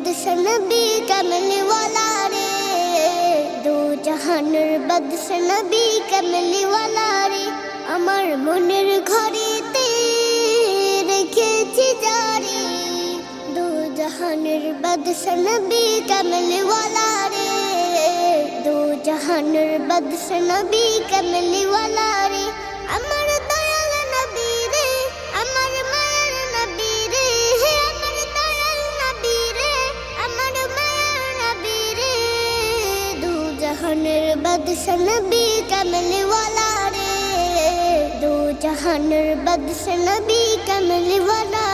বাদশা নবী কামলি ওয়ালা রে, দু জাহানের বাদশা নবী কামলি ওয়ালা রে। আমার মনের ঘরেতে রেখেছি জারি, দু জাহানের বাদশা নবী কামলি ওয়ালা রে, দু জাহানের বাদশা নবী কামলি ওয়ালা রে। আমার দয়াল নবী রে, আমার মায়ার নবী রে, আমার দয়াল নবী রে, আমার মায়ার নবী রে, দু জাহানের বাদশা নবী কামলি ওয়ালা রে, দু জাহানের বাদশা নবী কামলি ওয়ালা